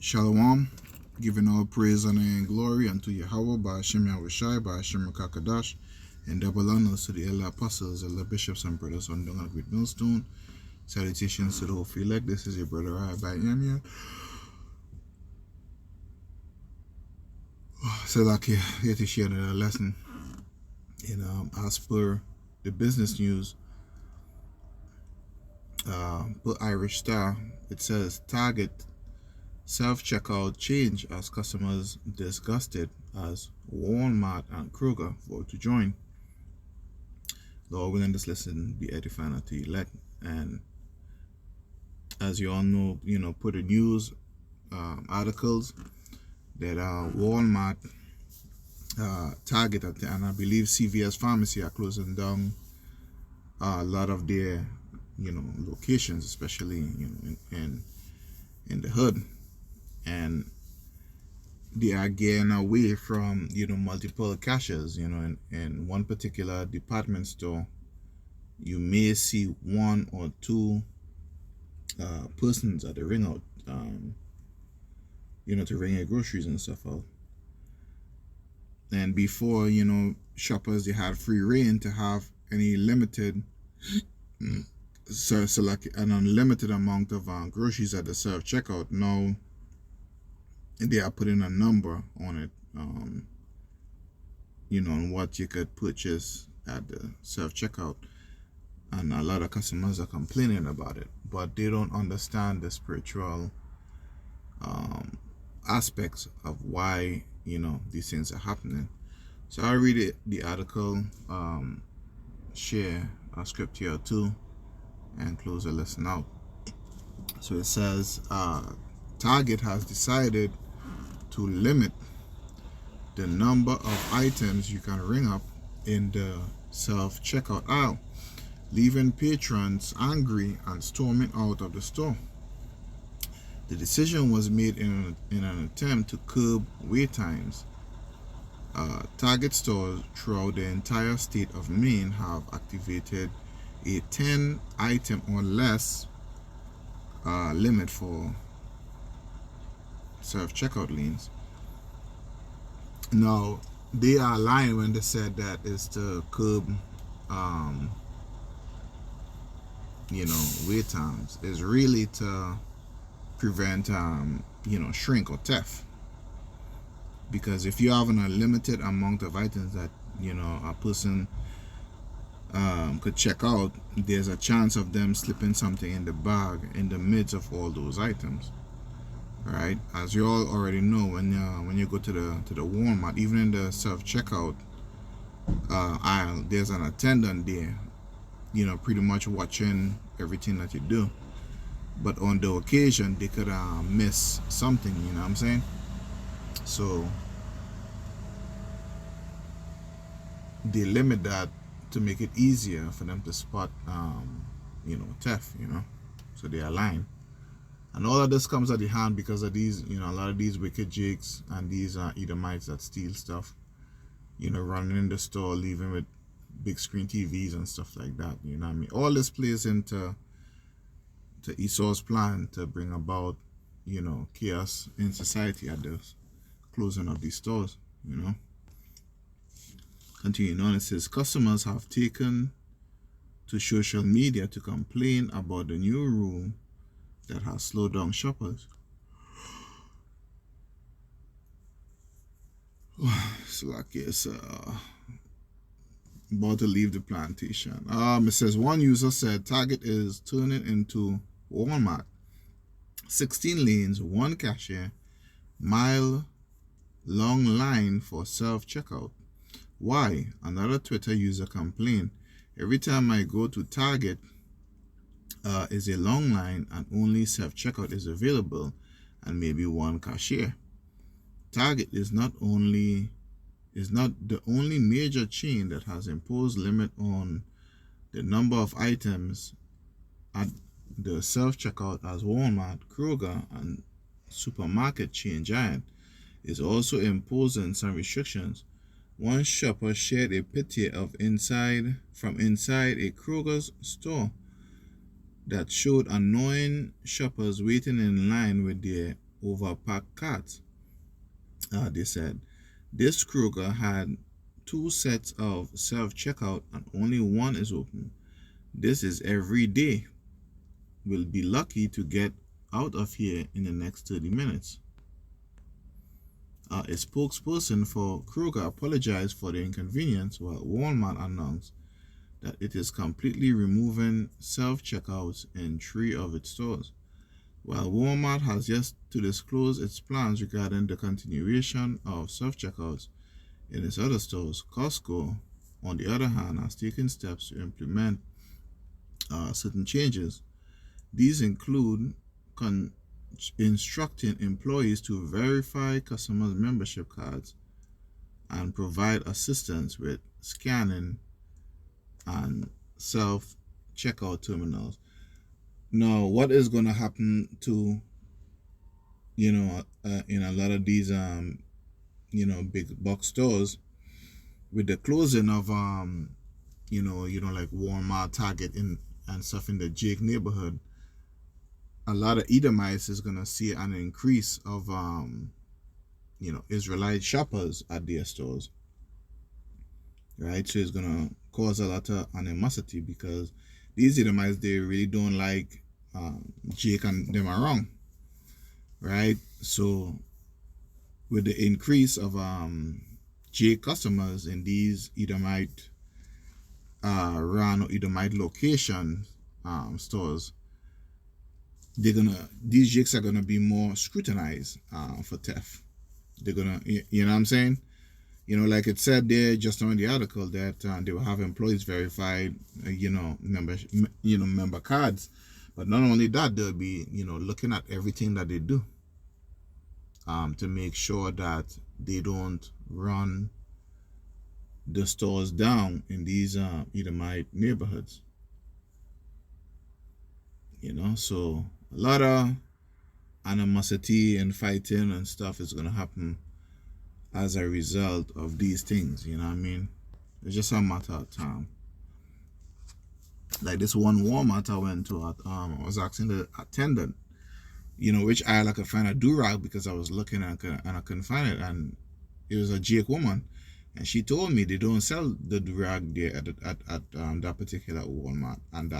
Shalom, giving all praise, honor, and glory unto Yahweh, by Hashem Yahushai, by Hashem Kakadash, and double honors to the elder apostles, elder bishops, and brothers on the great millstone. Salutations to the whole elect. This is your brother Rabbi Yamia. So, like, here to share another lesson. As per the business news, per Irish Star, it says Target self-checkout change as customers disgusted as Walmart and Kroger vote to join. Lord willing, this lesson be edifying unto the elect. And as you all know, per the news articles that Walmart, Target, and I believe CVS Pharmacy are closing down a lot of their, locations, especially in the hood. And they are getting away from, multiple cashiers. In one particular department store, you may see one or two persons at the ring out, to ring your groceries and stuff out. And before, shoppers, they had free reign to have any limited, like an unlimited amount of groceries at the self-checkout. Now, they are putting a number on it, on what you could purchase at the self-checkout. And a lot of customers are complaining about it, but they don't understand the spiritual aspects of why, these things are happening. So I'll read the article, share a scripture or two, and close the lesson out. So it says, Target has decided to limit the number of items you can ring up in the self-checkout aisle, leaving patrons angry and storming out of the store. The decision was made in an attempt to curb wait times. Target stores throughout the entire state of Maine have activated a 10-item or less limit for self-checkout lanes. Now, they are lying when they said that is to curb, wait times. It's really to prevent, shrink or theft. Because if you have an unlimited amount of items that, a person could check out, there's a chance of them slipping something in the bag in the midst of all those items. Right, as you all already know, when you go to the Walmart, even in the self-checkout aisle, there's an attendant there, pretty much watching everything that you do. But on the occasion, they could miss something. You know what I'm saying? So they limit that to make it easier for them to spot, theft. So they align. And all of this comes at the hand because of these, a lot of these wicked jakes and these Edomites that steal stuff, running in the store, leaving with big screen TVs and stuff like that. You know what I mean? All this plays into Esau's plan to bring about, chaos in society at the closing of these stores, Continuing on, it says, customers have taken to social media to complain about the new rule that has slowed down shoppers. So like it's about to leave the plantation. It says one user said Target is turning into Walmart. 16 lanes, one cashier, mile long line for self-checkout. Why? Another Twitter user complained. Every time I go to Target, is a long line and only self-checkout is available and maybe one cashier. Target is not the only major chain that has imposed limit on the number of items at the self-checkout, as Walmart, Kroger, and supermarket chain Giant is also imposing some restrictions. One shopper shared a picture of inside a Kroger's store that showed annoying shoppers waiting in line with their overpacked carts. They said this Kroger had two sets of self-checkout and only one is open. This is every day. We'll be lucky to get out of here in the next 30 minutes. A spokesperson for Kroger apologized for the inconvenience, while Walmart announced that it is completely removing self-checkouts in 3 of its stores. While Walmart has yet to disclose its plans regarding the continuation of self-checkouts in its other stores, Costco, on the other hand, has taken steps to implement certain changes. These include instructing employees to verify customers' membership cards and provide assistance with scanning and self-checkout terminals. Now, what is going to happen to, in a lot of these, big box stores with the closing of, like Walmart, Target, and stuff in the Jake neighborhood? A lot of Edomites is going to see an increase of, Israelite shoppers at their stores, right? So it's going to cause a lot of animosity because these Edomites, they really don't like Jake and them around, right? So with the increase of Jake customers in these Edomite run or Edomite location stores, these Jakes are gonna be more scrutinized for theft. They're gonna, you know what I'm saying? Like it said there just on the article that they will have employees verified, member cards. But not only that, they'll be, looking at everything that they do to make sure that they don't run the stores down in these Edomite neighborhoods. So a lot of animosity and fighting and stuff is going to happen as a result of these things. You know what I mean? It's just a matter of time. Like this one Walmart I went to, I was asking the attendant, which aisle I could find a do-rag because I was looking and I couldn't find it. And it was a Jake woman. And she told me they don't sell the do-rag there at that particular Walmart. And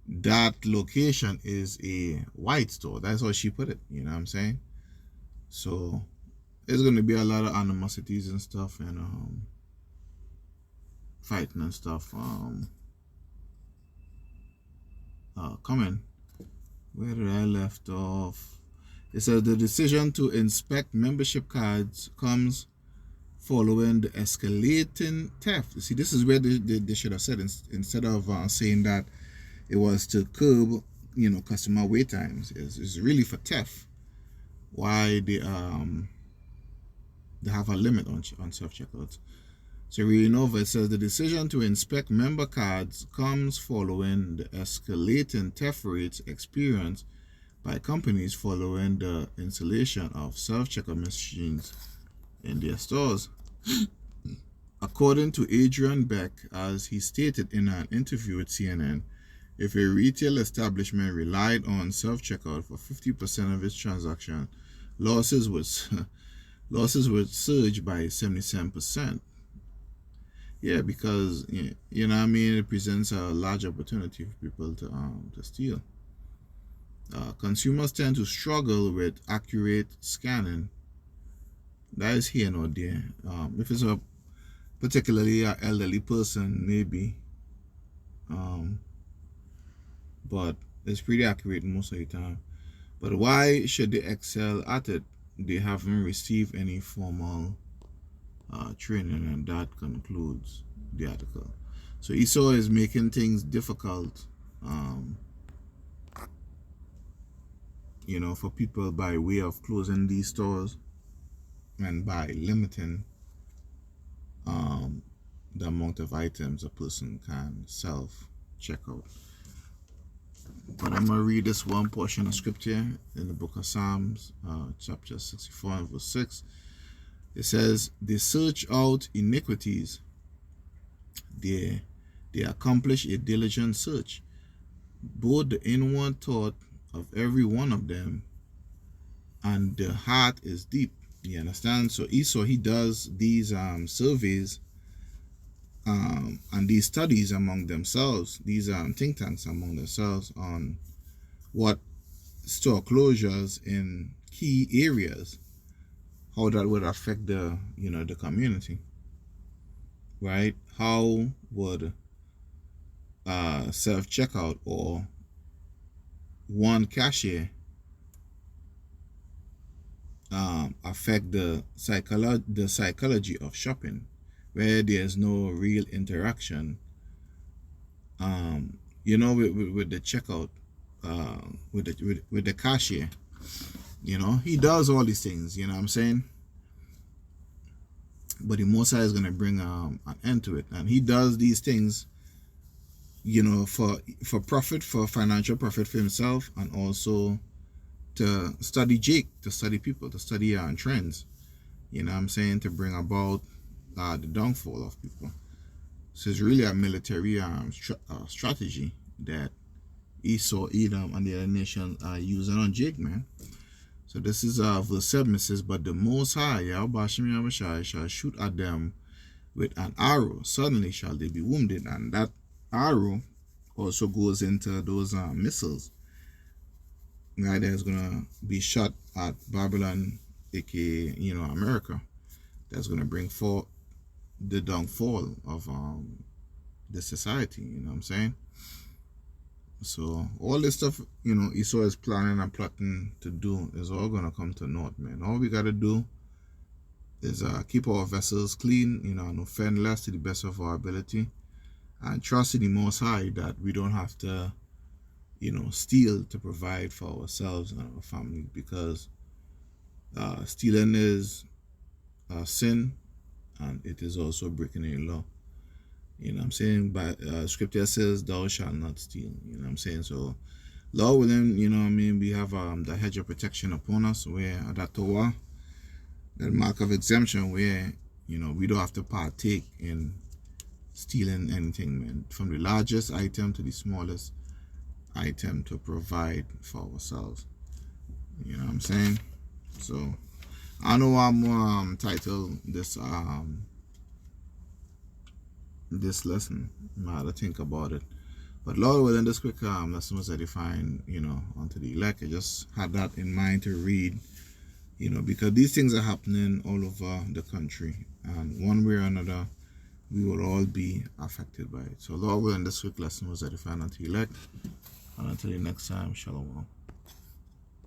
that location is a white store. That's how she put it. You know what I'm saying? So there's going to be a lot of animosities and stuff and fighting and stuff coming. Where did I left off? It says the decision to inspect membership cards comes following the escalating theft. You see, this is where they should have said, instead of saying that it was to curb, customer wait times, it's really for theft. Why they have a limit on self-checkouts. So reading over, it says the decision to inspect member cards comes following the escalating theft rates experienced by companies following the installation of self-checkout machines in their stores. According to Adrian Beck, as he stated in an interview with CNN, if a retail establishment relied on self-checkout for 50% of its transactions, losses would surge by 77%. Yeah, because you know what I mean, it presents a large opportunity for people to steal. Consumers tend to struggle with accurate scanning. That is here and there. If it's a particularly an elderly person, maybe, but it's pretty accurate most of the time. But why should they excel at it? They haven't received any formal training, and that concludes the article. So Esau is making things difficult, for people by way of closing these stores and by limiting the amount of items a person can self-check out. But I'm going to read this one portion of scripture in the book of Psalms, chapter 64 and verse 6. It says, they search out iniquities. They accomplish a diligent search. Both the inward thought of every one of them and the heart is deep. You understand? So Esau, he does these surveys and these studies among themselves, these think tanks among themselves on what store closures in key areas, how that would affect the the community, right? How would self checkout or one cashier affect the psychology of shopping, where there's no real interaction, with the checkout, with the cashier. He does all these things. You know what I'm saying? But the Most High is gonna bring an end to it, and he does these things, for profit, for financial profit for himself, and also to study Jake, to study people, to study trends. You know what I'm saying? To bring about the downfall of people. So it's really a military strategy that Esau, Edom, and the other nations are using on Jake, man. So this is verse 7. It says, "But the Most High, Yahweh shall shoot at them with an arrow. Suddenly shall they be wounded." And that arrow also goes into those missiles. Right, that's gonna be shot at Babylon, aka America. That's gonna bring forth the downfall of the society. You know what I'm saying? So all this stuff, Esau is planning and plotting to do is all gonna come to naught, man. All we gotta do is keep our vessels clean, and offend less to the best of our ability, and trust in the Most High that we don't have to, steal to provide for ourselves and our family, because stealing is sin, and it is also breaking a law. You know what I'm saying? But scripture says, "Thou shalt not steal." You know what I'm saying? So, Lord willing, we have the hedge of protection upon us, where that Torah, that mark of exemption, where we don't have to partake in stealing anything, man, from the largest item to the smallest item, to provide for ourselves. You know what I'm saying? So I know I'm titled this lesson. I had to think about it. But Lord willing, this quick lesson was edifying, unto the elect. I just had that in mind to read, because these things are happening all over the country, and one way or another, we will all be affected by it. So Lord willing, this quick lesson was edifying unto the elect. And until the next time, shalom.